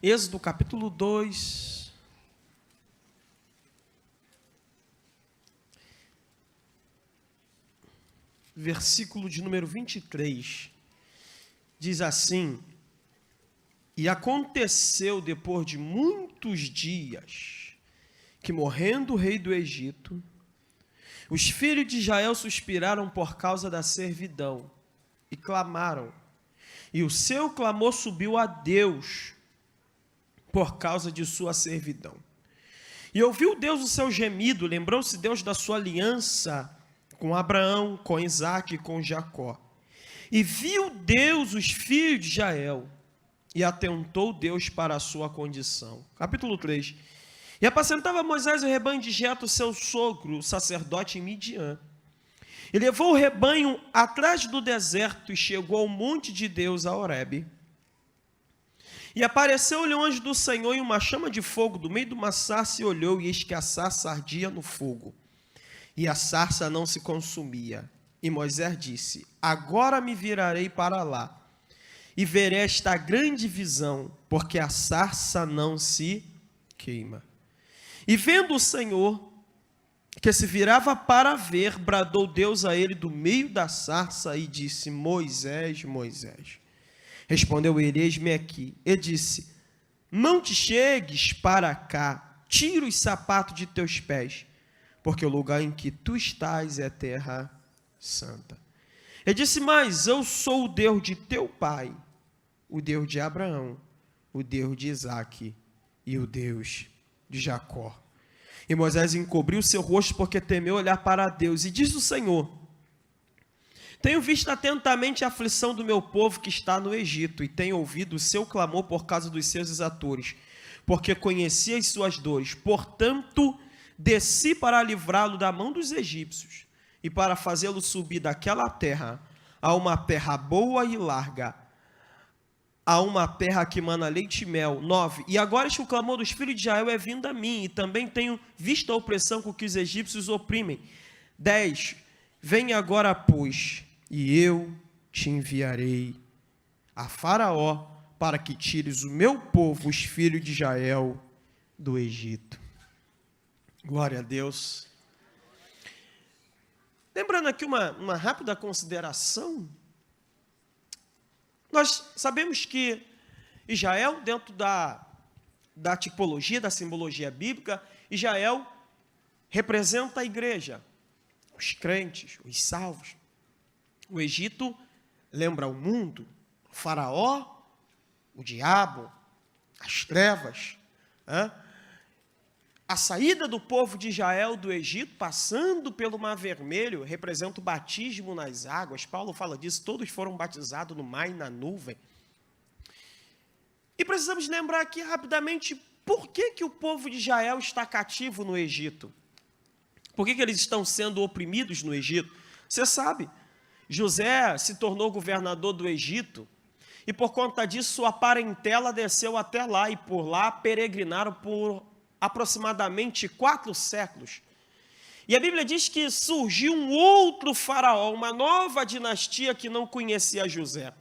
Êxodo capítulo 2. Versículo de número 23. Diz assim: E aconteceu depois de muitos dias, que morrendo o rei do Egito, os filhos de Israel suspiraram por causa da servidão, e clamaram, e o seu clamor subiu a Deus, por causa de sua servidão. E ouviu Deus o seu gemido, lembrou-se Deus da sua aliança com Abraão, com Isaque e com Jacó. E viu Deus os filhos de Israel, e atentou Deus para a sua condição. Capítulo 3. E apacentava Moisés o rebanho de Jetro, seu sogro, o sacerdote em Midian. E levou o rebanho atrás do deserto, e chegou ao monte de Deus, a Horebe. E apareceu-lhe o anjo do Senhor em uma chama de fogo do meio de uma sarça, e olhou, e eis que a sarça ardia no fogo, e a sarça não se consumia. E Moisés disse: Agora me virarei para lá, e verei esta grande visão, porque a sarça não se queima. E vendo o Senhor, que se virava para ver, bradou Deus a ele do meio da sarça, e disse: Moisés, Moisés. Respondeu ele: Eis-me aqui. E disse: Não te chegues para cá, tira os sapatos de teus pés, porque o lugar em que tu estás é terra santa. Ele disse: Mas eu sou o Deus de teu pai, o Deus de Abraão, o Deus de Isaque e o Deus de Jacó. E Moisés encobriu seu rosto, porque temeu olhar para Deus. E diz o Senhor: Tenho visto atentamente a aflição do meu povo que está no Egito, e tenho ouvido o seu clamor por causa dos seus exatores, porque conheci as suas dores. Portanto, desci para livrá-lo da mão dos egípcios, e para fazê-lo subir daquela terra a uma terra boa e larga, a uma terra que mana leite e mel. 9. E agora este o clamor dos filhos de Israel é vindo a mim, e também tenho visto a opressão com que os egípcios oprimem. 10. Vem agora, pois, e eu te enviarei a Faraó, para que tires o meu povo, os filhos de Israel, do Egito. Glória a Deus. Lembrando aqui uma rápida consideração. Nós sabemos que Israel, dentro da tipologia, da simbologia bíblica, Israel representa a igreja, os crentes, os salvos. O Egito lembra o mundo, o faraó, o diabo, as trevas. A saída do povo de Israel do Egito, passando pelo Mar Vermelho, representa o batismo nas águas. Paulo fala disso, todos foram batizados no mar e na nuvem. E precisamos lembrar aqui rapidamente, por que o povo de Israel está cativo no Egito? Por que eles estão sendo oprimidos no Egito? Você sabe, José se tornou governador do Egito, e por conta disso sua parentela desceu até lá, e por lá peregrinaram por aproximadamente 4 séculos. E a Bíblia diz que surgiu um outro faraó, uma nova dinastia que não conhecia José.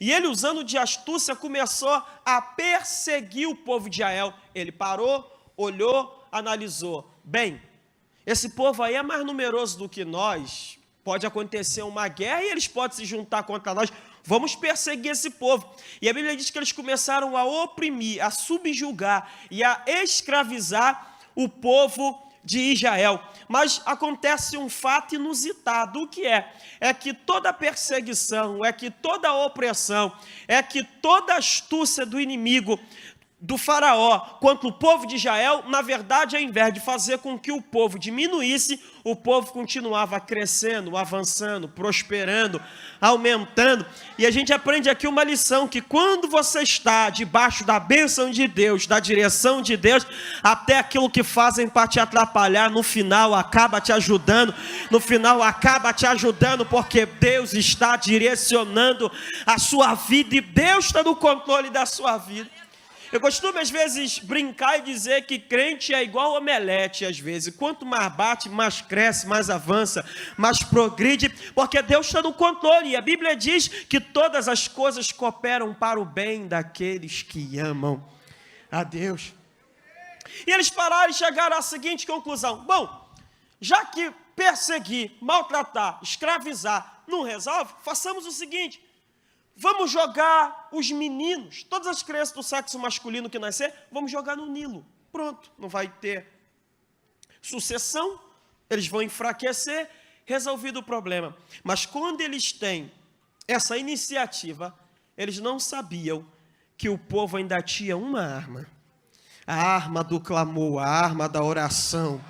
E ele, usando de astúcia, começou a perseguir o povo de Israel. Ele parou, olhou, analisou. Bem, esse povo aí é mais numeroso do que nós. Pode acontecer uma guerra e eles podem se juntar contra nós. Vamos perseguir esse povo. E a Bíblia diz que eles começaram a oprimir, a subjugar e a escravizar o povo de Israel. Mas acontece um fato inusitado. O que é? É que toda perseguição, é que toda opressão, é que toda astúcia do inimigo, do faraó, contra o povo de Israel, na verdade, ao invés de fazer com que o povo diminuísse, o povo continuava crescendo, avançando, prosperando, aumentando. E a gente aprende aqui uma lição, que quando você está debaixo da bênção de Deus, da direção de Deus, até aquilo que fazem para te atrapalhar, no final acaba te ajudando, porque Deus está direcionando a sua vida, e Deus está no controle da sua vida. Eu costumo, às vezes, brincar e dizer que crente é igual omelete, às vezes. Quanto mais bate, mais cresce, mais avança, mais progride, porque Deus está no controle. E a Bíblia diz que todas as coisas cooperam para o bem daqueles que amam a Deus. E eles pararam e chegaram à seguinte conclusão: bom, já que perseguir, maltratar, escravizar não resolve, façamos o seguinte: vamos jogar os meninos, todas as crianças do sexo masculino que nascer, vamos jogar no Nilo. Pronto, não vai ter sucessão, eles vão enfraquecer, resolvido o problema. Mas quando eles têm essa iniciativa, eles não sabiam que o povo ainda tinha uma arma. A arma do clamor, a arma da oração.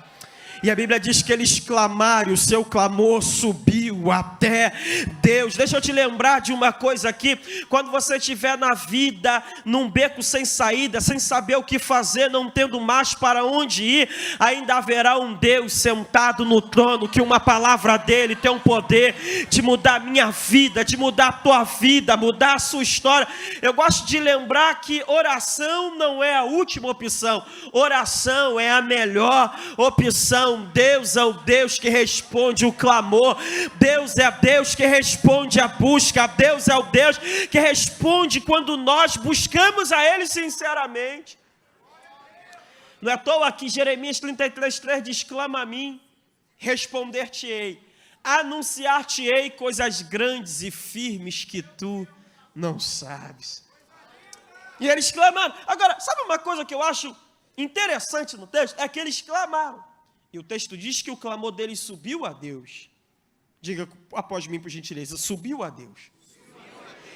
E a Bíblia diz que eles clamaram, o seu clamor subiu até Deus. Deixa eu te lembrar de uma coisa aqui. Quando você estiver na vida, num beco sem saída, sem saber o que fazer, não tendo mais para onde ir, ainda haverá um Deus sentado no trono, que uma palavra dele tem um poder de mudar a minha vida, de mudar a tua vida, mudar a sua história. Eu gosto de lembrar que oração não é a última opção. Oração é a melhor opção. Deus é o Deus que responde o clamor. Deus é Deus que responde a busca. Deus é o Deus que responde quando nós buscamos a Ele sinceramente. Não é à toa que Jeremias 33:3 diz: clama a mim, responder-te-ei, anunciar-te-ei coisas grandes e firmes que tu não sabes. E eles clamaram. Agora, sabe uma coisa que eu acho interessante no texto? É que eles clamaram. E o texto diz que o clamor deles subiu a Deus. Diga após mim, por gentileza: subiu a Deus.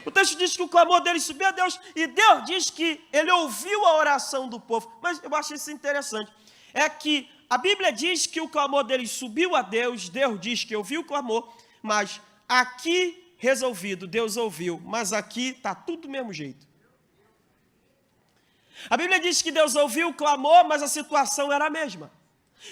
O texto diz que o clamor deles subiu a Deus. E Deus diz que ele ouviu a oração do povo. Mas eu acho isso interessante. É que a Bíblia diz que o clamor deles subiu a Deus. Deus diz que ouviu o clamor. Mas aqui resolvido, Deus ouviu. Mas aqui está tudo do mesmo jeito. A Bíblia diz que Deus ouviu o clamor, mas a situação era a mesma.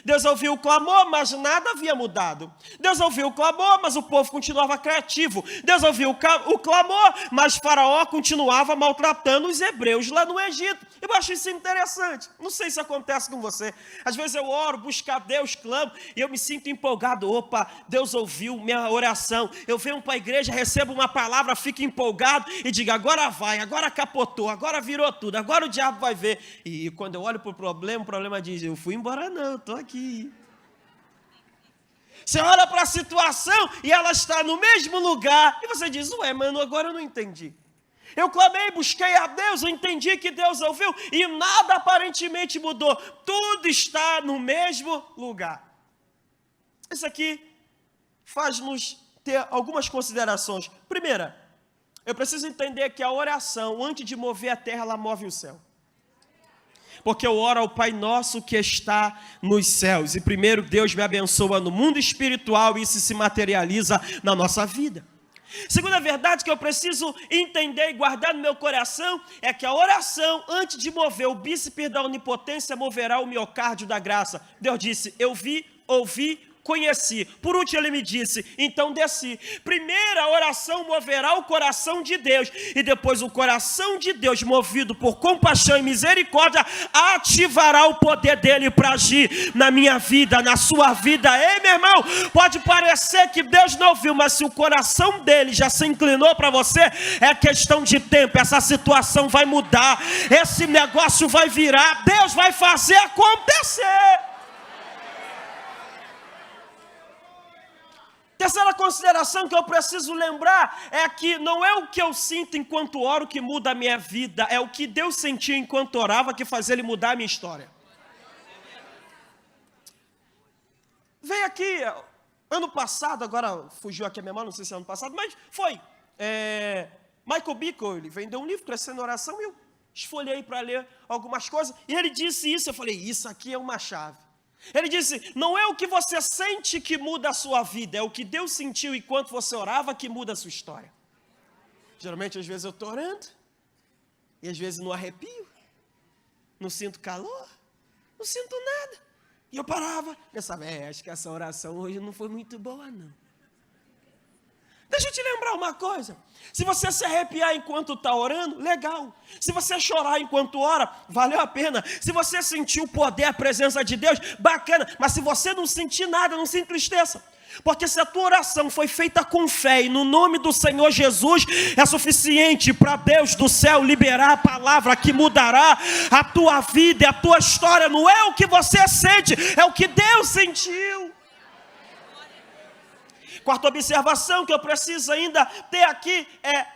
Deus ouviu o clamor, mas nada havia mudado. Deus ouviu o clamor, mas o povo continuava criativo. Deus ouviu o clamor, mas Faraó continuava maltratando os hebreus lá no Egito. Eu acho isso interessante. Não sei se acontece com você. Às vezes eu oro, busco a Deus, clamo, e eu me sinto empolgado. Opa, Deus ouviu minha oração. Eu venho para a igreja, recebo uma palavra, fico empolgado e digo: agora vai, agora capotou, agora virou tudo, agora o diabo vai ver. E quando eu olho para o problema diz: eu fui embora não, eu estou aqui. Você olha para a situação e ela está no mesmo lugar e você diz: ué, mano, agora eu não entendi. Eu clamei, busquei a Deus, eu entendi que Deus ouviu e nada aparentemente mudou. Tudo está no mesmo lugar. Isso aqui faz-nos ter algumas considerações. Primeira, eu preciso entender que a oração, antes de mover a terra, ela move o céu. Porque eu oro ao Pai Nosso que está nos céus. E primeiro Deus me abençoa no mundo espiritual e isso se materializa na nossa vida. Segunda verdade que eu preciso entender e guardar no meu coração é que a oração, antes de mover o bíceps da onipotência, moverá o miocárdio da graça. Deus disse: eu vi, ouvi, conheci. Por último ele me disse: então desci. Primeira oração moverá o coração de Deus. E depois o coração de Deus, movido por compaixão e misericórdia, ativará o poder dele para agir na minha vida, na sua vida. Ei, meu irmão, pode parecer que Deus não ouviu, mas se o coração dele já se inclinou para você, é questão de tempo. Essa situação vai mudar, esse negócio vai virar, Deus vai fazer acontecer. Terceira consideração que eu preciso lembrar é que não é o que eu sinto enquanto oro que muda a minha vida, é o que Deus sentiu enquanto orava que faz ele mudar a minha história. Veio aqui, ano passado, agora fugiu aqui a memória, não sei se é ano passado, mas foi. Michael Bickle, ele vendeu um livro, Crescendo na Oração, e eu esfolhei para ler algumas coisas, e ele disse isso, eu falei: isso aqui é uma chave. Ele disse: não é o que você sente que muda a sua vida, é o que Deus sentiu enquanto você orava que muda a sua história. Geralmente, às vezes eu estou orando, e às vezes não arrepio, não sinto calor, não sinto nada. E eu parava, pensava: acho que essa oração hoje não foi muito boa não. Deixa eu te lembrar uma coisa: se você se arrepiar enquanto está orando, legal. Se você chorar enquanto ora, valeu a pena. Se você sentir o poder, a presença de Deus, bacana. Mas se você não sentir nada, não se entristeça. Porque se a tua oração foi feita com fé e no nome do Senhor Jesus, é suficiente para Deus do céu liberar a palavra que mudará a tua vida e a tua história. Não é o que você sente, é o que Deus sentiu. Quarta observação que eu preciso ainda ter aqui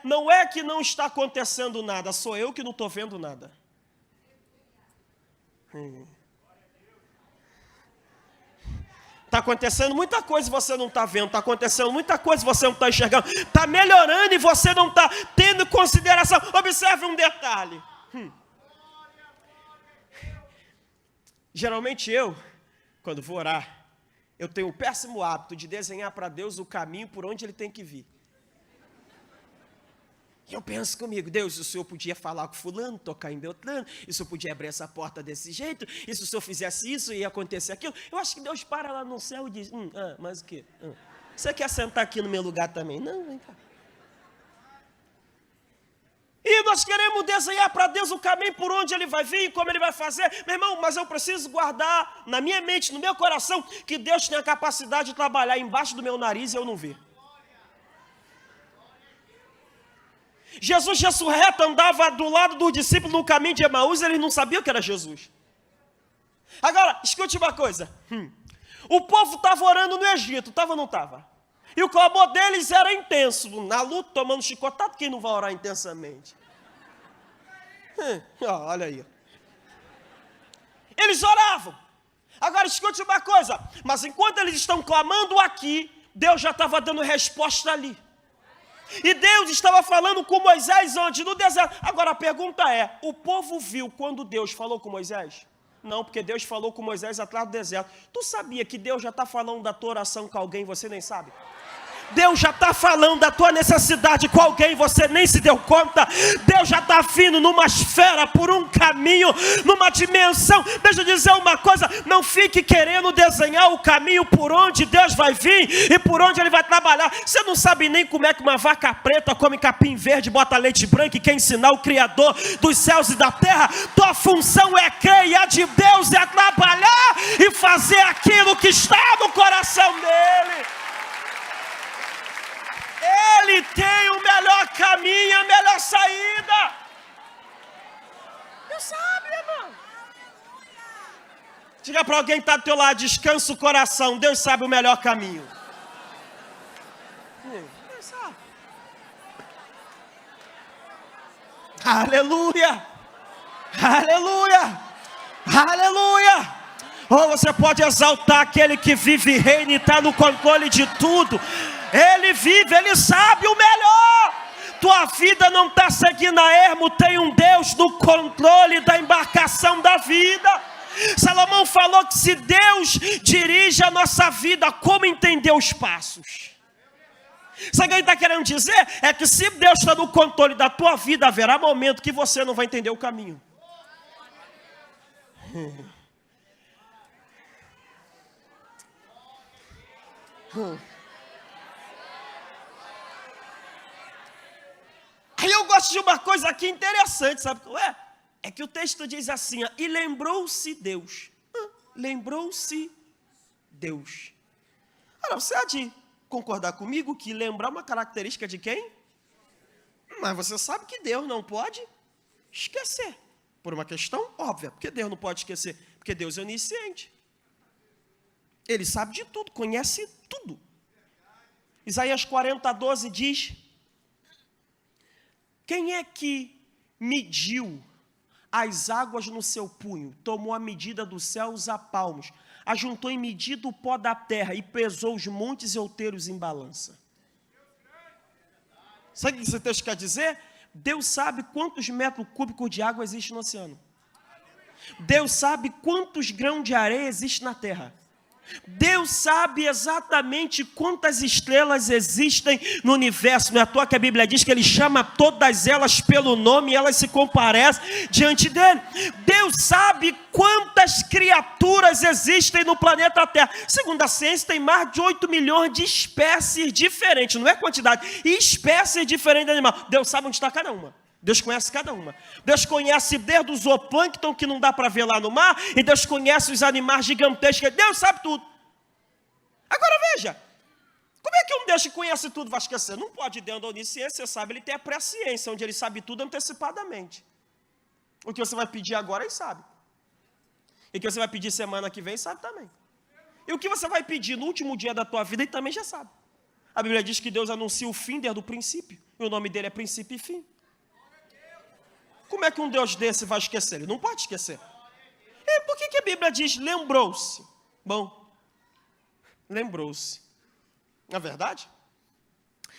não é que não está acontecendo nada, sou eu que não estou vendo nada. Está acontecendo muita coisa e você não está vendo. Está acontecendo muita coisa e você não está enxergando. Está melhorando e você não está tendo consideração. Observe um detalhe. Geralmente quando vou orar, eu tenho o péssimo hábito de desenhar para Deus o caminho por onde Ele tem que vir. E eu penso comigo, Deus, o Senhor podia falar com fulano, tocar em Beltrano, e o Senhor podia abrir essa porta desse jeito, e se o Senhor fizesse isso, ia acontecer aquilo. Eu acho que Deus para lá no céu e diz, mas o quê? Você quer sentar aqui no meu lugar também? Não, vem cá. E nós queremos desenhar para Deus o caminho por onde Ele vai vir, como Ele vai fazer. Meu irmão, mas eu preciso guardar na minha mente, no meu coração, que Deus tem a capacidade de trabalhar embaixo do meu nariz e eu não ver. Jesus ressurreto andava do lado dos discípulos no caminho de Emaús, eles não sabiam que era Jesus. Agora, escute uma coisa. O povo estava orando no Egito, estava ou não estava? E o clamor deles era intenso, na luta, tomando chicotado, quem não vai orar intensamente? Olha aí. Eles oravam. Agora, escute uma coisa, mas enquanto eles estão clamando aqui, Deus já estava dando resposta ali. E Deus estava falando com Moisés onde? No deserto. Agora a pergunta é, o povo viu quando Deus falou com Moisés? Não, porque Deus falou com Moisés atrás do deserto. Tu sabia que Deus já está falando da tua oração com alguém, você nem sabe? Deus já está falando da tua necessidade com alguém, você nem se deu conta. Deus já está vindo numa esfera, por um caminho, numa dimensão. Deixa eu dizer uma coisa, não fique querendo desenhar o caminho por onde Deus vai vir e por onde Ele vai trabalhar. Você não sabe nem como é que uma vaca preta come capim verde, bota leite branco e quer ensinar o Criador dos céus e da terra. Tua função é crer e a de Deus é trabalhar e fazer aquilo que está no coração dEle. Ele tem o melhor caminho, a melhor saída. Deus sabe, irmão. Diga para alguém que está do teu lado, descansa o coração, Deus sabe o melhor caminho. Deus sabe. Aleluia, aleluia, aleluia. Ou você pode exaltar aquele que vive e reina e está no controle de tudo. Ele vive, Ele sabe o melhor. Tua vida não está seguindo a ermo, tem um Deus no controle da embarcação da vida. Salomão falou que se Deus dirige a nossa vida, como entender os passos? Sabe o que ele está querendo dizer? É que se Deus está no controle da tua vida, haverá momento que você não vai entender o caminho. Aí eu gosto de uma coisa aqui interessante, sabe qual é? É que o texto diz assim, e lembrou-se Deus. Lembrou-se Deus. Agora, você há de concordar comigo que lembrar é uma característica de quem? Mas você sabe que Deus não pode esquecer. Por uma questão óbvia. Porque Deus não pode esquecer? Porque Deus é onisciente. Ele sabe de tudo, conhece tudo. Isaías 40:12 diz: quem é que mediu as águas no seu punho, tomou a medida dos céus a palmos, ajuntou em medida o pó da terra e pesou os montes e outeiros em balança? Sabe o que esse texto quer dizer? Deus sabe quantos metros cúbicos de água existe no oceano. Deus sabe quantos grãos de areia existe na terra. Deus sabe exatamente quantas estrelas existem no universo. Não é à toa que a Bíblia diz que Ele chama todas elas pelo nome e elas se comparecem diante dEle. Deus sabe quantas criaturas existem no planeta Terra. Segundo a ciência, tem mais de 8 milhões de espécies diferentes. Não é quantidade, espécies diferentes de animal. Deus sabe onde está cada uma. Deus conhece cada uma. Deus conhece desde o zooplâncton, que não dá para ver lá no mar, e Deus conhece os animais gigantescos. Deus sabe tudo. Agora veja, Como é que um Deus que conhece tudo vai esquecer? Não pode, dentro da onisciência, você sabe, ele tem a presciência, onde ele sabe tudo antecipadamente. O que você vai pedir agora, ele sabe. E o que você vai pedir semana que vem, sabe também. E o que você vai pedir no último dia da tua vida, ele também já sabe. A Bíblia diz que Deus anuncia o fim desde o princípio. E o nome dele é princípio e fim. Como é que um Deus desse vai esquecer? Ele não pode esquecer. E por que a Bíblia diz lembrou-se? Bom, lembrou-se. Não é verdade?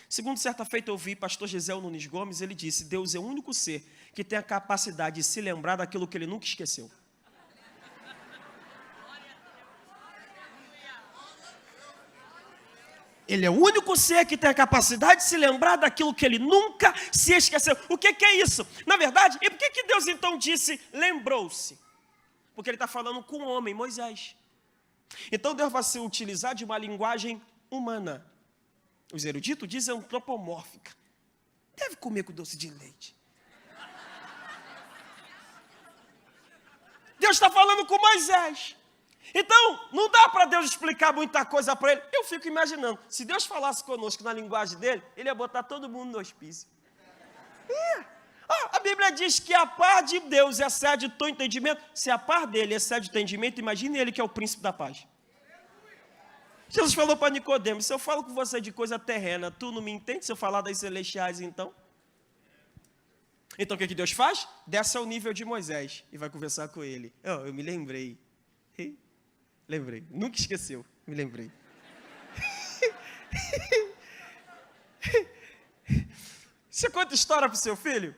Segundo certa feita eu ouvi pastor Gisel Nunes Gomes, ele disse, Deus é o único ser que tem a capacidade de se lembrar daquilo que ele nunca esqueceu. Ele é o único ser que tem a capacidade de se lembrar daquilo que ele nunca se esqueceu. O que é isso? Na verdade, e por que Deus então disse lembrou-se? Porque ele está falando com o homem, Moisés. Então Deus vai se utilizar de uma linguagem humana. Os eruditos dizem antropomórfica. Deve comer com doce de leite. Deus está falando com Moisés. Então, não dá para Deus explicar muita coisa para ele. Eu fico imaginando, se Deus falasse conosco na linguagem dele, ele ia botar todo mundo no hospício. A Bíblia diz que a paz de Deus excede todo entendimento. Se a paz dele excede o entendimento, imagine ele que é o príncipe da paz. Jesus falou para Nicodemo, se eu falo com você de coisa terrena, tu não me entende se eu falar das celestiais então? Então o que Deus faz? Desce ao nível de Moisés e vai conversar com ele. Eu me lembrei. Lembrei, nunca esqueceu, me lembrei. Você conta história para o seu filho?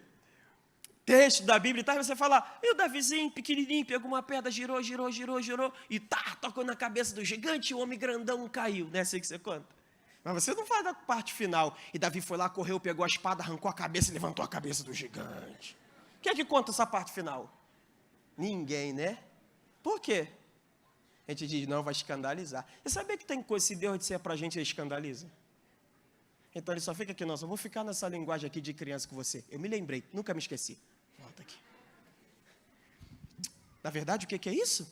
Texto da Bíblia e tal, você fala, e o Davizinho, pequenininho, pegou uma pedra, girou, e tocou na cabeça do gigante, e o homem grandão caiu, não é assim que você conta? Mas você não fala da parte final. E Davi foi lá, correu, pegou a espada, arrancou a cabeça e levantou a cabeça do gigante. Quem é que conta essa parte final? Ninguém, né? Por quê? A gente diz, não, vai escandalizar. E sabia que tem coisa, se Deus disser para a gente, ele escandaliza? Então ele só fica aqui, nossa, eu vou ficar nessa linguagem aqui de criança com você. Eu me lembrei, nunca me esqueci. Volta aqui. Na verdade, o que é isso?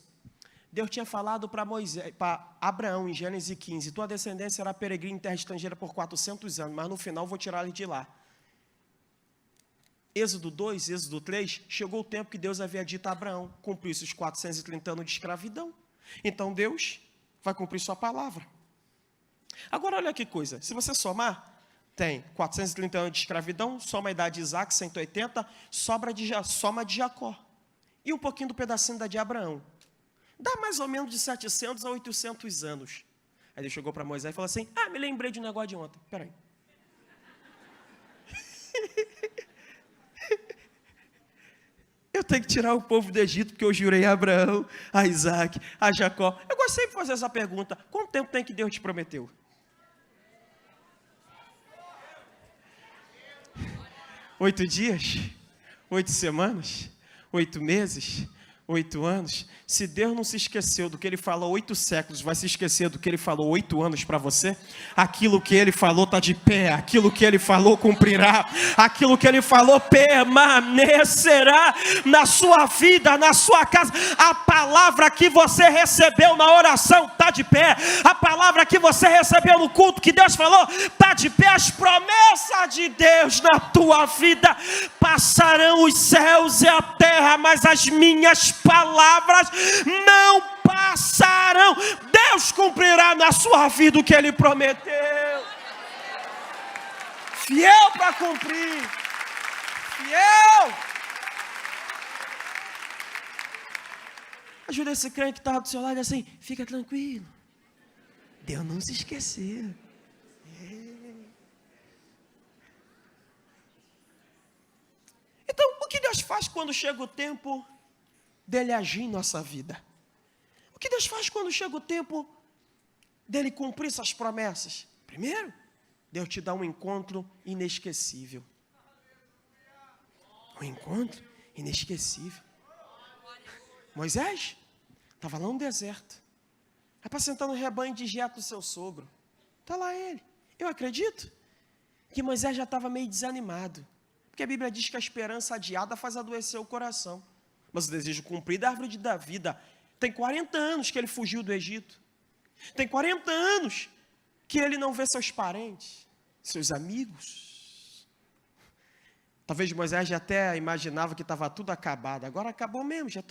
Deus tinha falado para Abraão, em Gênesis 15, tua descendência será peregrina em terra estrangeira por 400 anos, mas no final vou tirar ele de lá. Êxodo 2, Êxodo 3, chegou o tempo que Deus havia dito a Abraão, cumpriu esses 430 anos de escravidão. Então Deus vai cumprir sua palavra. Agora olha que coisa, se você somar, tem 430 anos de escravidão, soma a idade de Isaac, 180, soma de Jacó. E um pouquinho do pedacinho da de Abraão. Dá mais ou menos de 700 a 800 anos. Aí ele chegou para Moisés e falou assim, me lembrei de um negócio de ontem, peraí. Eu tenho que tirar o povo do Egito, porque eu jurei a Abraão, a Isaac, a Jacó. Eu gosto sempre de fazer essa pergunta, quanto tempo tem que Deus te prometeu? 8 dias? 8 semanas? 8 meses? 8 anos? Se Deus não se esqueceu do que Ele falou 8 séculos, vai se esquecer do que Ele falou 8 anos para você? Aquilo que Ele falou está de pé, aquilo que Ele falou cumprirá, aquilo que Ele falou permanecerá na sua vida, na sua casa. A palavra que você recebeu na oração está de pé, a palavra que você recebeu no culto que Deus falou está de pé. As promessas de Deus na tua vida passarão os céus e a terra, mas as minhas palavras não passarão. Deus cumprirá na sua vida o que Ele prometeu. Fiel para cumprir. Fiel. Ajuda esse crente que estava do seu lado assim, fica tranquilo. Deus não se esqueceu. Então, o que Deus faz quando chega o tempo dele agir em nossa vida? O que Deus faz quando chega o tempo dele cumprir essas promessas? Primeiro, Deus te dá um encontro inesquecível. Um encontro inesquecível. Moisés estava lá no deserto, apacentando o rebanho de Jetro, seu sogro. Está lá ele. Eu acredito que Moisés já estava meio desanimado, porque a Bíblia diz que a esperança adiada faz adoecer o coração. Mas o desejo cumprido é a árvore da vida. Tem 40 anos que ele fugiu do Egito. Tem 40 anos que ele não vê seus parentes, seus amigos. Talvez Moisés já até imaginava que estava tudo acabado. Agora acabou mesmo, já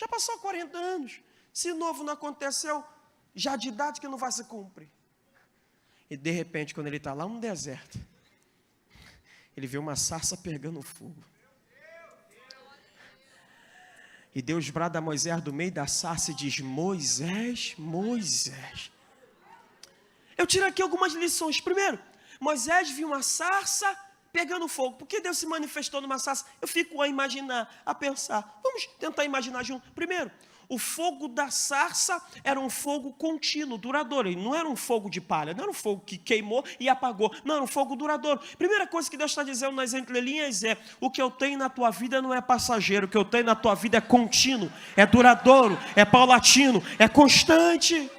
passou 40 anos. Se novo não aconteceu, já de idade que não vai se cumprir. E de repente, quando ele está lá no deserto, ele vê uma sarça pegando fogo. E Deus brada a Moisés do meio da sarça e diz: Moisés, Moisés. Eu tiro aqui algumas lições. Primeiro, Moisés viu uma sarça pegando fogo. Por que Deus se manifestou numa sarça? Eu fico a imaginar, a pensar. Vamos tentar imaginar junto. Primeiro, o fogo da sarça era um fogo contínuo, duradouro. Ele não era um fogo de palha, não era um fogo que queimou e apagou. Não, era um fogo duradouro. Primeira coisa que Deus está dizendo nas entrelinhas é: o que eu tenho na tua vida não é passageiro, o que eu tenho na tua vida é contínuo, é duradouro, é paulatino, é constante.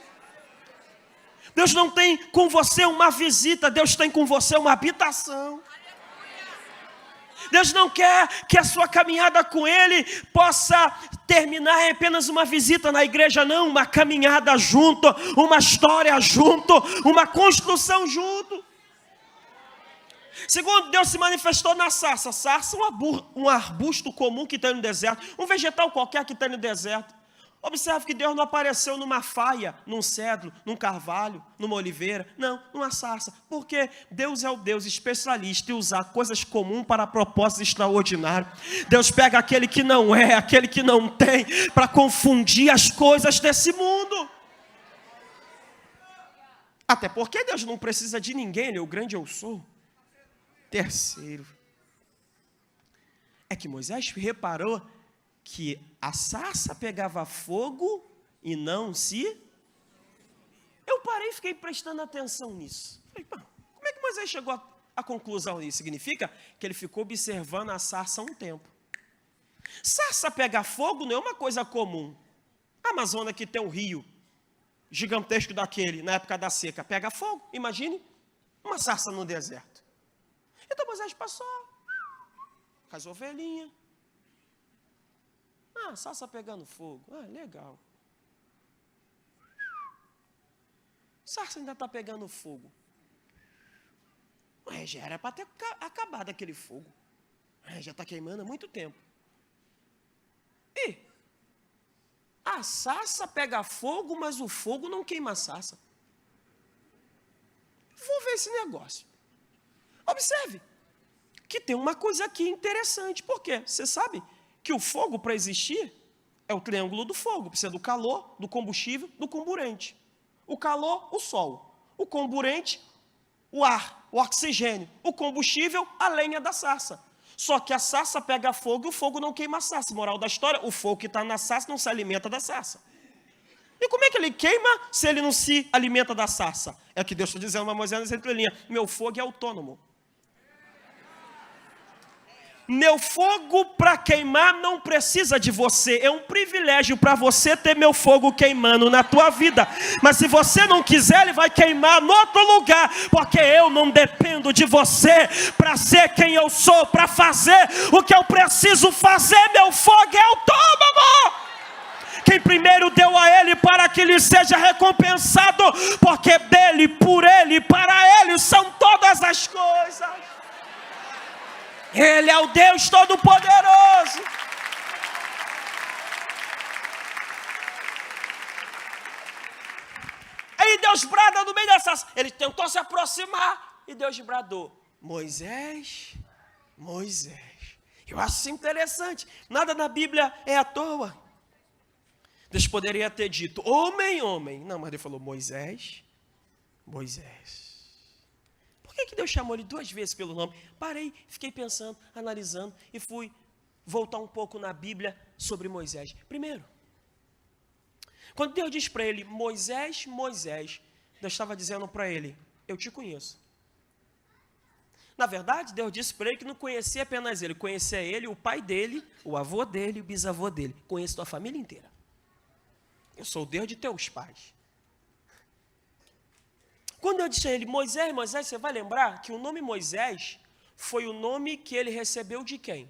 Deus não tem com você uma visita, Deus tem com você uma habitação. Deus não quer que a sua caminhada com Ele possa terminar em apenas uma visita na igreja, não. Uma caminhada junto, uma história junto, uma construção junto. Segundo, Deus se manifestou na sarça. Sarça é um arbusto comum que tem no deserto, um vegetal qualquer que tem no deserto. Observe que Deus não apareceu numa faia, num cedro, num carvalho, numa oliveira. Não, numa sarça. Porque Deus é o Deus especialista em usar coisas comuns para propósitos extraordinários. Deus pega aquele que não é, aquele que não tem, para confundir as coisas desse mundo. Até porque Deus não precisa de ninguém, Ele é o grande eu sou. Terceiro, é que Moisés reparou que a sarça pegava fogo e não se... Eu parei e fiquei prestando atenção nisso. Falei, como é que Moisés chegou à conclusão disso? Significa que ele ficou observando a sarça há um tempo. Sarça pegar fogo não é uma coisa comum. A Amazônia que tem um rio gigantesco daquele, na época da seca, pega fogo, imagine, uma sarça no deserto. Então Moisés passou, com as ovelhinhas. Sarça pegando fogo. Legal. Sarça ainda está pegando fogo. Já era para ter acabado aquele fogo. Já está queimando há muito tempo. E a sarça pega fogo, mas o fogo não queima a sarça. Vou ver esse negócio. Observe que tem uma coisa aqui interessante. Por quê? Você sabe que o fogo, para existir, é o triângulo do fogo. Precisa do calor, do combustível, do comburente. O calor, o sol. O comburente, o ar, o oxigênio. O combustível, a lenha da sarça. Só que a sarça pega fogo e o fogo não queima a sarça. Moral da história, o fogo que está na sarça não se alimenta da sarça. E como é que ele queima se ele não se alimenta da sarça? É o que Deus está dizendo a Moisés nas entrelinhas. Meu fogo é autônomo. Meu fogo para queimar não precisa de você. É um privilégio para você ter meu fogo queimando na tua vida. Mas se você não quiser, ele vai queimar em outro lugar. Porque eu não dependo de você para ser quem eu sou, para fazer o que eu preciso fazer. Meu fogo é autônomo. Quem primeiro deu a ele para que ele seja recompensado. Porque dele, por ele, para ele são todas as coisas. Ele é o Deus Todo-Poderoso. Aí Deus brada no meio dessas. Ele tentou se aproximar e Deus bradou: Moisés, Moisés. Eu acho isso interessante. Nada na Bíblia é à toa. Deus poderia ter dito: homem, homem. Não, mas ele falou: Moisés, Moisés. Por que Deus chamou ele 2 vezes pelo nome? Parei, fiquei pensando, analisando e fui voltar um pouco na Bíblia sobre Moisés. Primeiro, quando Deus diz para ele: Moisés, Moisés, Deus estava dizendo para ele: eu te conheço. Na verdade, Deus disse para ele que não conhecia apenas ele, conhecia ele, o pai dele, o avô dele, o bisavô dele. Conheço tua família inteira. Eu sou o Deus de teus pais. Quando eu disse a ele: Moisés, Moisés, você vai lembrar que o nome Moisés foi o nome que ele recebeu de quem?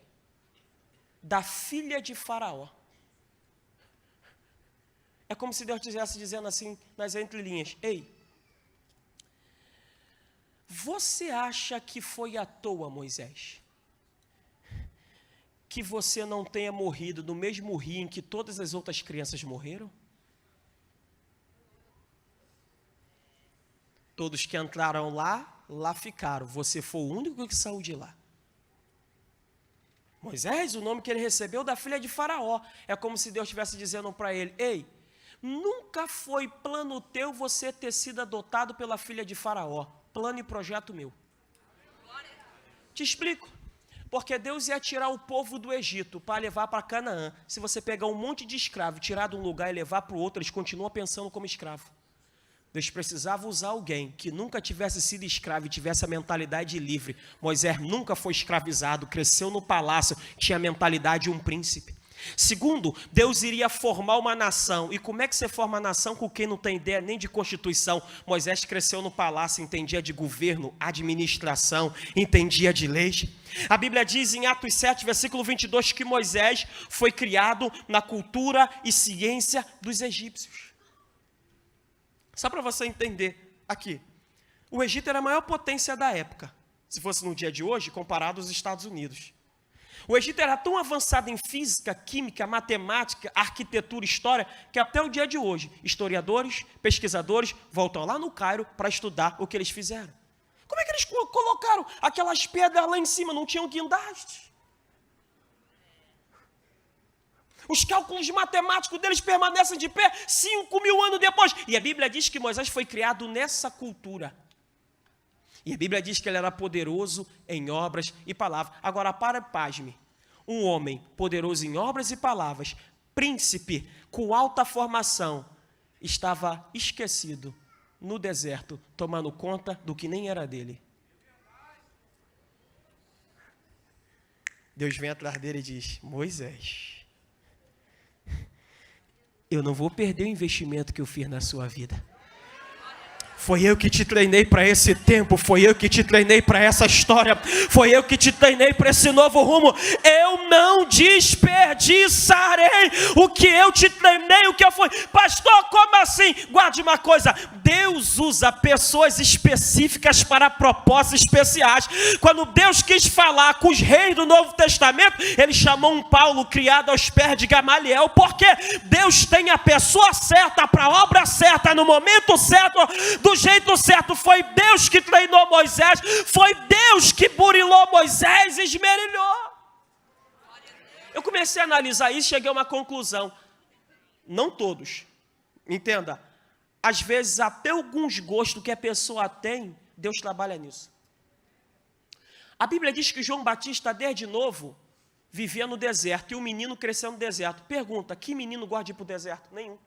Da filha de Faraó. É como se Deus estivesse dizendo assim, nas entrelinhas: ei, Você acha que foi à toa, Moisés, que você não tenha morrido no mesmo rio em que todas as outras crianças morreram? Todos que entraram lá ficaram. Você foi o único que saiu de lá. Moisés, o nome que ele recebeu da filha de Faraó. É como se Deus estivesse dizendo para ele: ei, nunca foi plano teu você ter sido adotado pela filha de Faraó. Plano e projeto meu. Te explico. Porque Deus ia tirar o povo do Egito para levar para Canaã. Se você pegar um monte de escravo, tirar de um lugar e levar para o outro, eles continuam pensando como escravo. Deus precisava usar alguém que nunca tivesse sido escravo e tivesse a mentalidade livre. Moisés nunca foi escravizado, cresceu no palácio, tinha a mentalidade de um príncipe. Segundo, Deus iria formar uma nação. E como é que você forma a nação com quem não tem ideia nem de constituição? Moisés cresceu no palácio, entendia de governo, administração, entendia de leis. A Bíblia diz em Atos 7, versículo 22, que Moisés foi criado na cultura e ciência dos egípcios. Só para você entender aqui, o Egito era a maior potência da época, se fosse no dia de hoje, comparado aos Estados Unidos. O Egito era tão avançado em física, química, matemática, arquitetura, história, que até o dia de hoje, historiadores, pesquisadores voltam lá no Cairo para estudar o que eles fizeram. Como é que eles colocaram aquelas pedras lá em cima? Não tinham guindaste. Os cálculos matemáticos deles permanecem de pé 5.000 anos depois. E a Bíblia diz que Moisés foi criado nessa cultura. E a Bíblia diz que ele era poderoso em obras e palavras. Agora, pasme. Um homem poderoso em obras e palavras, príncipe com alta formação, estava esquecido no deserto, tomando conta do que nem era dele. Deus vem atrás dele e diz: Moisés, eu não vou perder o investimento que eu fiz na sua vida. Foi eu que te treinei para esse tempo, foi eu que te treinei para essa história, foi eu que te treinei para esse novo rumo. Eu não desperdiçarei o que eu te treinei, o que eu fui. Pastor, como assim? Guarde uma coisa, Deus usa pessoas específicas para propósitos especiais. Quando Deus quis falar com os reis do Novo Testamento, ele chamou um Paulo criado aos pés de Gamaliel, porque Deus tem a pessoa certa para a obra certa, no momento certo, do jeito certo. Foi Deus que treinou Moisés, foi Deus que burilou Moisés e esmerilhou. Eu comecei a analisar isso e cheguei a uma conclusão. Não todos, entenda, às vezes até alguns gostos que a pessoa tem, Deus trabalha nisso. A Bíblia diz que João Batista, desde novo, vivia no deserto, e o menino cresceu no deserto. Pergunta, que menino gosta de ir para o deserto? Nenhum.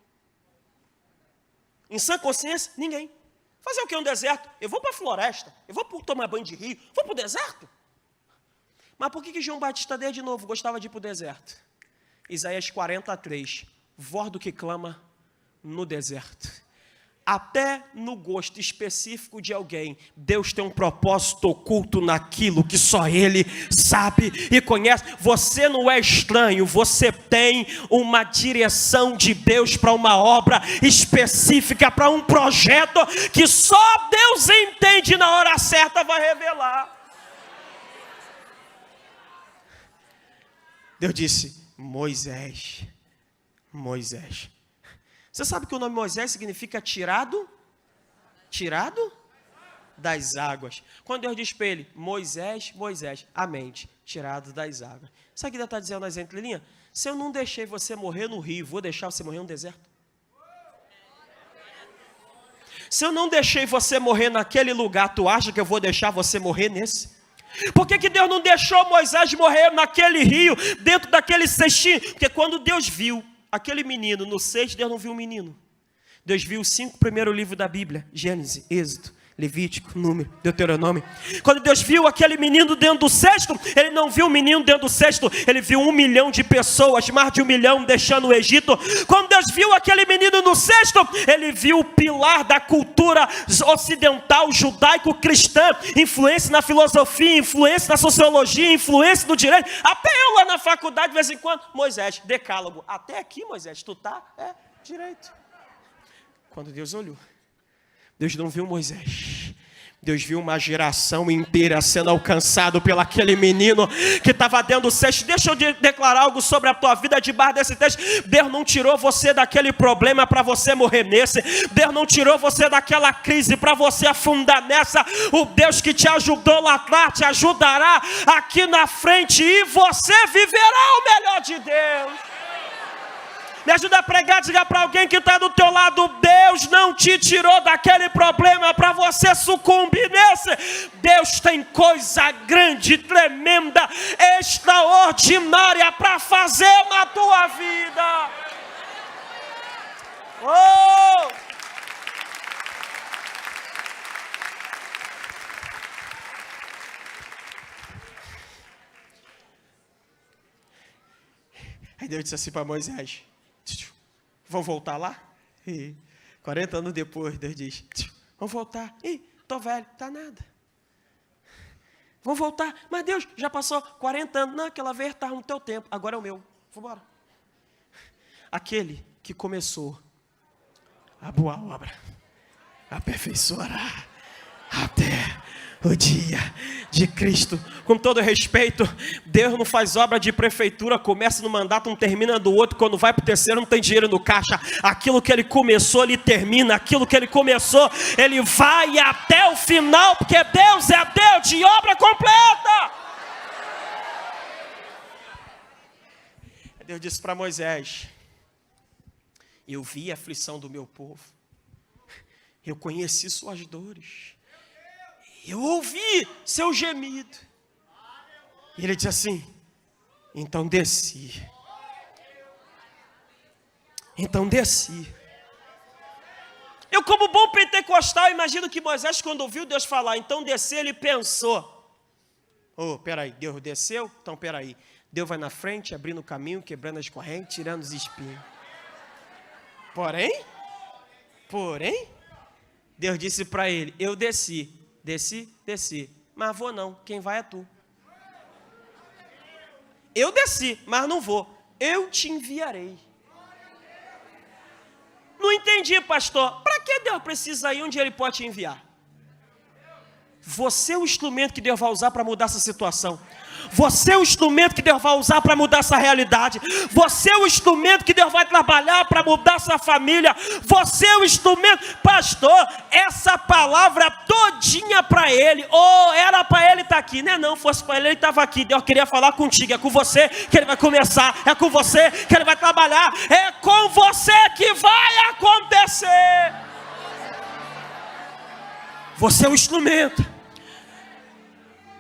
Em sã consciência, ninguém. Fazer o que no deserto? Eu vou para a floresta, eu vou tomar banho de rio, vou para o deserto. Mas por que João Batista, desde novo, gostava de ir para o deserto? Isaías 43, voz do que clama no deserto. Até no gosto específico de alguém, Deus tem um propósito oculto naquilo que só Ele sabe e conhece. Você não é estranho, você tem uma direção de Deus para uma obra específica, para um projeto que só Deus entende, na hora certa vai revelar. Deus disse: Moisés, Moisés. Você sabe que o nome Moisés significa tirado? Tirado das águas. Quando Deus diz para ele: Moisés, Moisés, a mente, tirado das águas. Sabe o que Deus está dizendo nas entrelinhas? Se eu não deixei você morrer no rio, vou deixar você morrer no deserto? Se eu não deixei você morrer naquele lugar, tu acha que eu vou deixar você morrer nesse? Por que Deus não deixou Moisés morrer naquele rio, dentro daquele cestinho? Porque quando Deus viu aquele menino no cesto, Deus não viu o menino. Deus viu os 5 primeiros livros da Bíblia: Gênesis, Êxodo, Levítico, Número, Deuteronômio. Quando Deus viu aquele menino dentro do cesto, Ele não viu o menino dentro do cesto, Ele viu 1 milhão de pessoas, mais de 1 milhão deixando o Egito. Quando Deus viu aquele menino no cesto, Ele viu o pilar da cultura ocidental, judaico-cristã, influência na filosofia, influência na sociologia, influência no direito. Até eu lá na faculdade, de vez em quando: Moisés, decálogo. Até aqui, Moisés, tu tá? Direito. Quando Deus olhou, Deus não viu Moisés, Deus viu uma geração inteira sendo alcançado pelo aquele menino que estava dentro do cesto. Deixa eu declarar algo sobre a tua vida debaixo desse texto. Deus não tirou você daquele problema para você morrer nesse. Deus não tirou você daquela crise para você afundar nessa. O Deus que te ajudou lá atrás te ajudará aqui na frente e você viverá o melhor de Deus. Me ajuda a pregar, diga para alguém que está do teu lado: Deus não te tirou daquele problema para você sucumbir nesse. Deus tem coisa grande, tremenda, extraordinária para fazer na tua vida. Oh! Aí Deus disse assim para Moisés: vão voltar lá? 40 anos depois, Deus diz: vão voltar. Tô velho, tá nada. Vão voltar. Mas Deus, já passou 40 anos. Não, aquela vez estava no teu tempo, agora é o meu. Vamos embora. Aquele que começou a boa obra aperfeiçoará até o dia de Cristo. Com todo respeito, Deus não faz obra de prefeitura, começa no mandato, não termina do outro. Quando vai para o terceiro, não tem dinheiro no caixa. Aquilo que ele começou, ele termina. Aquilo que ele começou, ele vai até o final, porque Deus é Deus de obra completa. Deus disse para Moisés: eu vi a aflição do meu povo, eu conheci suas dores, eu ouvi seu gemido. E ele disse assim: então desci. Eu, como bom pentecostal, imagino que Moisés, quando ouviu Deus falar, então desci, ele pensou: peraí, Deus desceu? Então peraí, Deus vai na frente, abrindo o caminho, quebrando as correntes, tirando os espinhos. Porém, Deus disse para ele: eu desci, mas vou não, quem vai é tu. Eu desci, mas não vou, eu te enviarei. Não entendi, pastor. Para que Deus precisa ir onde Ele pode te enviar? Você é o instrumento que Deus vai usar para mudar essa situação. Você é o instrumento que Deus vai usar para mudar essa realidade. Você é o instrumento que Deus vai trabalhar para mudar essa família. Você é o instrumento. Pastor, essa palavra todinha para ele, era para ele estar aqui. Não fosse para ele estava aqui. Deus queria falar contigo. É com você que ele vai começar. É com você que ele vai trabalhar. É com você que vai acontecer. Você é o instrumento.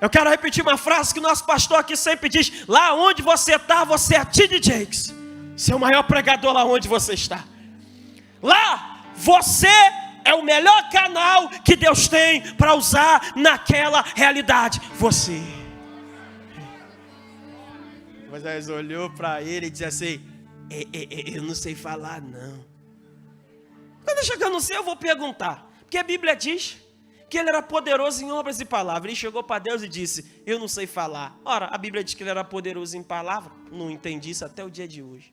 Eu quero repetir uma frase que o nosso pastor aqui sempre diz: lá onde você está, você é T.D. Jakes. Você é o maior pregador lá onde você está. Lá, você é o melhor canal que Deus tem para usar naquela realidade. Você. Moisés olhou para ele e disse assim: eu não sei falar não. Quando eu chegar no céu, eu vou perguntar. Porque a Bíblia diz que ele era poderoso em obras e palavras. Ele chegou para Deus e disse: eu não sei falar. Ora, a Bíblia diz que ele era poderoso em palavras. Não entendi isso até o dia de hoje.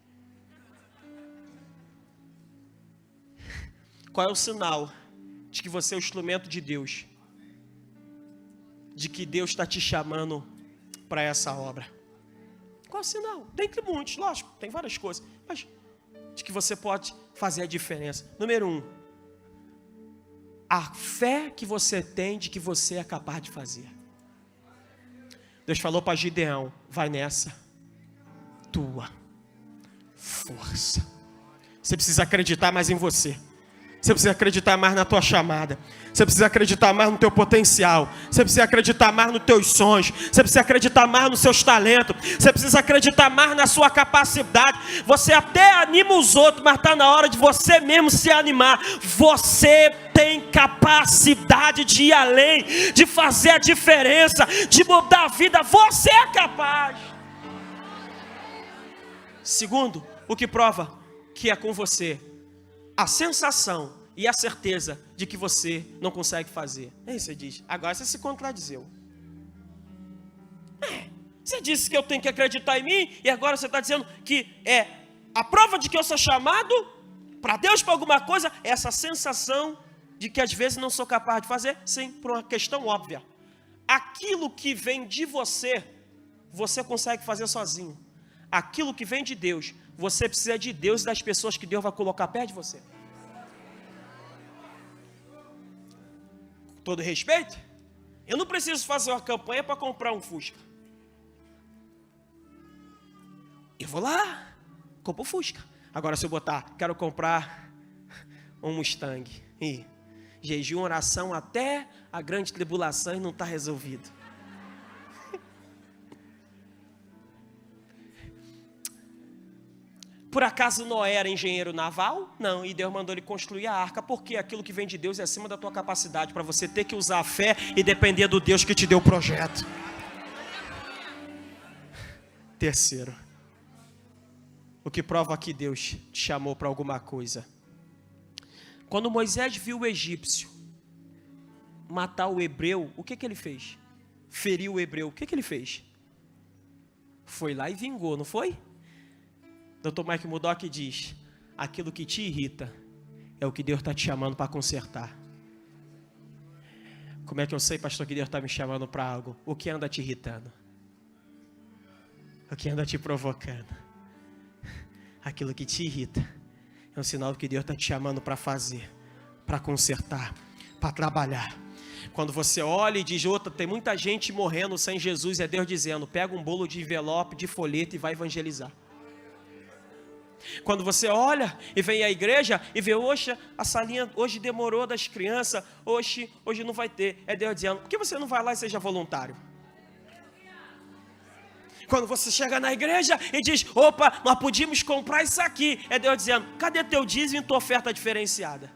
Qual é o sinal de que você é o instrumento de Deus? De que Deus está te chamando para essa obra? Qual é o sinal? Dentre muitos, lógico, tem várias coisas. Mas de que você pode fazer a diferença. Número 1. A fé que você tem de que você é capaz de fazer. Deus falou para Gideão: vai nessa tua força. Você precisa acreditar mais em você. Você precisa acreditar mais na tua chamada. Você precisa acreditar mais no teu potencial. Você precisa acreditar mais nos teus sonhos. Você precisa acreditar mais nos seus talentos. Você precisa acreditar mais na sua capacidade. Você até anima os outros, mas está na hora de você mesmo se animar. Você tem capacidade de ir além, de fazer a diferença, de mudar a vida. Você é capaz. Segundo, o que prova que é com você: a sensação e a certeza de que você não consegue fazer. Aí você diz: agora você se contradizeu. Você disse que eu tenho que acreditar em mim, e agora você está dizendo que a prova de que eu sou chamado para Deus para alguma coisa é essa sensação de que às vezes não sou capaz de fazer? Sim, por uma questão óbvia. Aquilo que vem de você, você consegue fazer sozinho. Aquilo que vem de Deus, você precisa de Deus e das pessoas que Deus vai colocar perto de você. Com todo respeito, eu não preciso fazer uma campanha para comprar um Fusca. Eu vou lá, compro o Fusca. Agora se eu botar, quero comprar um Mustang. E jejum, oração até a grande tribulação e não está resolvido. Por acaso Noé era engenheiro naval? Não, e Deus mandou ele construir a arca, porque aquilo que vem de Deus é acima da tua capacidade, para você ter que usar a fé e depender do Deus que te deu o projeto. Terceiro, o que prova que Deus te chamou para alguma coisa. Quando Moisés viu o egípcio matar o hebreu, o que ele fez? Feriu o hebreu, o que ele fez? Foi lá e vingou, não foi? Dr. Mike Murdock diz, aquilo que te irrita é o que Deus está te chamando para consertar. Como é que eu sei, pastor, que Deus está me chamando para algo? O que anda te irritando? O que anda te provocando? Aquilo que te irrita é um sinal que Deus está te chamando para fazer, para consertar, para trabalhar. Quando você olha e diz, outra, tem muita gente morrendo sem Jesus, é Deus dizendo, pega um bolo de envelope, de folheto e vai evangelizar. Quando você olha e vem à igreja e vê, oxa, a salinha hoje demorou das crianças, hoje não vai ter. É Deus dizendo, por que você não vai lá e seja voluntário? Quando você chega na igreja e diz, opa, nós podíamos comprar isso aqui. É Deus dizendo, cadê teu dízimo e tua oferta diferenciada?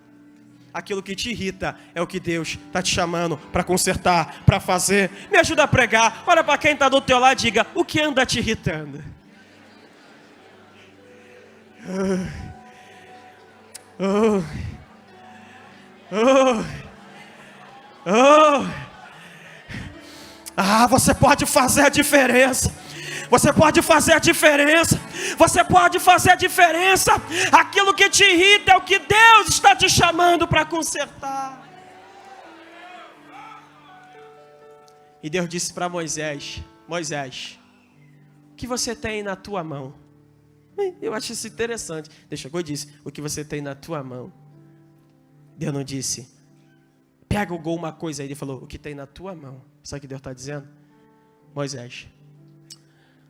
Aquilo que te irrita é o que Deus está te chamando para consertar, para fazer. Me ajuda a pregar. Olha para quem está do teu lado e diga, o que anda te irritando? Você pode fazer a diferença. Você pode fazer a diferença. Você pode fazer a diferença. Aquilo que te irrita é o que Deus está te chamando para consertar. E Deus disse para Moisés, Moisés, o que você tem na tua mão? Eu acho isso interessante. Deus chegou e disse, o que você tem na tua mão? Deus não disse, pega alguma coisa aí. Ele falou, o que tem na tua mão? Sabe o que Deus está dizendo? Moisés,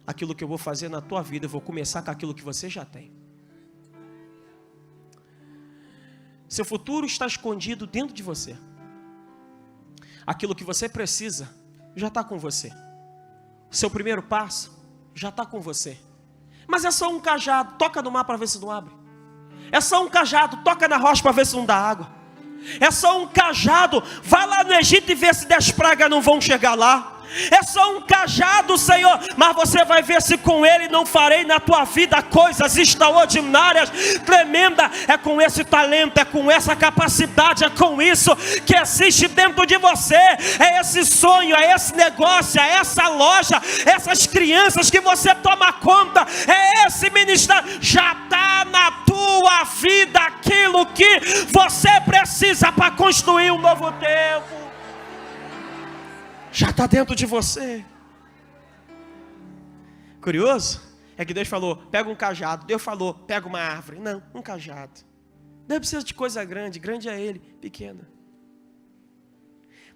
aquilo que eu vou fazer na tua vida, eu vou começar com aquilo que você já tem. Seu futuro está escondido dentro de você. Aquilo que você precisa, já está com você. Seu primeiro passo, já está com você. Mas é só um cajado, toca no mar para ver se não abre. É só um cajado, toca na rocha para ver se não dá água. É só um cajado, vai lá no Egito e vê se 10 pragas não vão chegar lá. É só um cajado, Senhor, mas você vai ver se com ele não farei na tua vida coisas extraordinárias, tremenda. É com esse talento, é com essa capacidade, é com isso que existe dentro de você. É esse sonho, é esse negócio, é essa loja, essas crianças que você toma conta, é esse ministério. Já está na tua vida aquilo que você precisa para construir um novo tempo. Já está dentro de você. Curioso é que Deus falou, pega um cajado. Deus falou, pega uma árvore. Não, um cajado. Deus precisa de coisa grande. Grande é ele, pequena.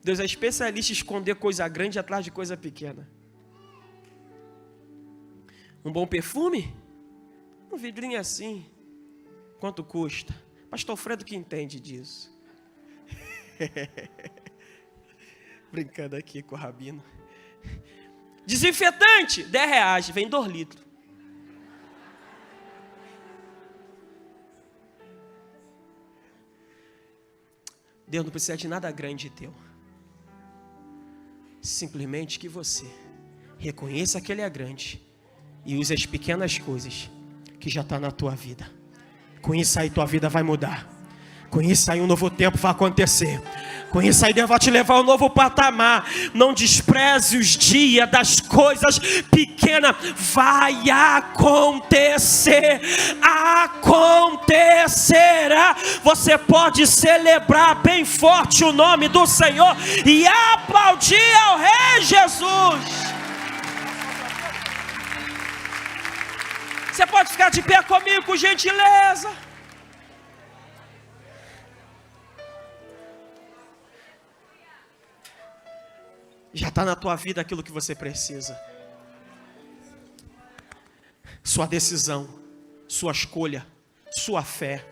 Deus é especialista em esconder coisa grande atrás de coisa pequena. Um bom perfume? Um vidrinho assim. Quanto custa? Pastor Alfredo que entende disso. Brincando aqui com o rabino. Desinfetante, R$10, vem 2 litros. Deus não precisa de nada grande teu. Simplesmente que você reconheça que Ele é grande e use as pequenas coisas que já está na tua vida. Com isso aí tua vida vai mudar. Com isso aí um novo tempo vai acontecer. Com isso aí Deus vai te levar a um novo patamar. Não despreze os dias das coisas pequenas. Vai acontecer. Acontecerá. você pode celebrar bem forte o nome do Senhor e aplaudir ao Rei Jesus. Você pode ficar de pé comigo, por gentileza? Já está na tua vida aquilo que você precisa. Sua decisão, sua escolha, sua fé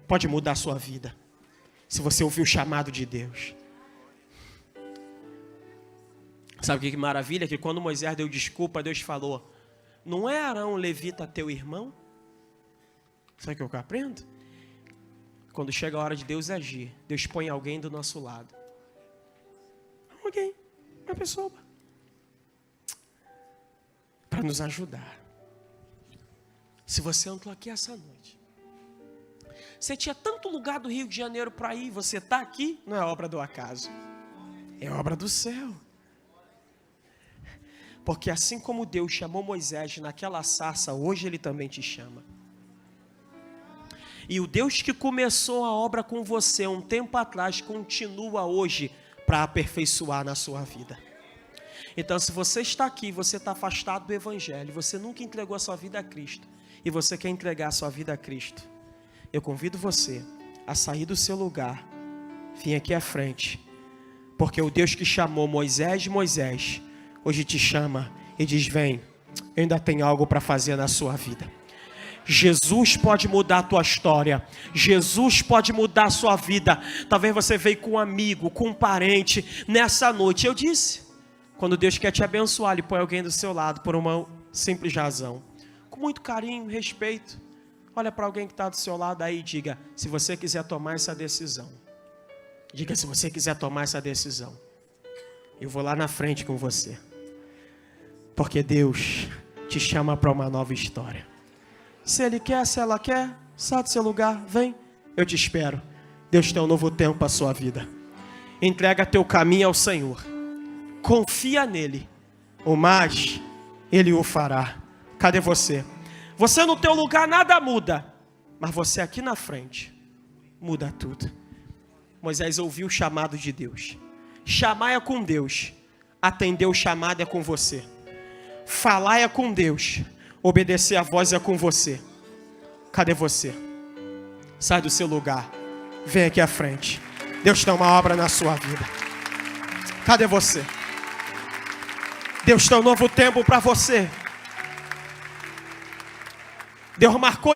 pode mudar a sua vida, se você ouvir o chamado de Deus. Sabe que maravilha? Que quando Moisés deu desculpa, Deus falou: não é Arão levita teu irmão? Sabe o que eu aprendo? Quando chega a hora de Deus agir, Deus põe alguém do nosso lado. Alguém, uma pessoa, para nos ajudar. Se você entrou aqui essa noite, você tinha tanto lugar do Rio de Janeiro para ir, você está aqui, não é obra do acaso, é obra do céu. Porque assim como Deus chamou Moisés naquela sarça, hoje Ele também te chama. E o Deus que começou a obra com você um tempo atrás, continua hoje para aperfeiçoar na sua vida. Então, se você está aqui, você está afastado do Evangelho, você nunca entregou a sua vida a Cristo, e você quer entregar a sua vida a Cristo, eu convido você a sair do seu lugar, vir aqui à frente, porque o Deus que chamou Moisés de Moisés, hoje te chama e diz: vem, eu ainda tenho algo para fazer na sua vida. Jesus pode mudar a tua história, Jesus pode mudar a sua vida. Talvez você veio com um amigo, com um parente, nessa noite. Eu disse, quando Deus quer te abençoar, Ele põe alguém do seu lado, por uma simples razão. Com muito carinho, respeito, olha para alguém que está do seu lado aí e diga: se você quiser tomar essa decisão, diga: se você quiser tomar essa decisão, eu vou lá na frente com você, porque Deus te chama para uma nova história. Se Ele quer, se ela quer, sai do seu lugar, vem, eu te espero. Deus tem um novo tempo para a sua vida. Entrega teu caminho ao Senhor, confia nele, o mais Ele o fará. Cadê você? Você no teu lugar nada muda, mas você aqui na frente muda tudo. Moisés ouviu o chamado de Deus. Chamar é com Deus, atender o chamado é com você. Falar é com Deus, obedecer a voz é com você. Cadê você? Sai do seu lugar, vem aqui à frente. Deus tem uma obra na sua vida. Cadê você? Deus tem um novo tempo para você. Deus marcou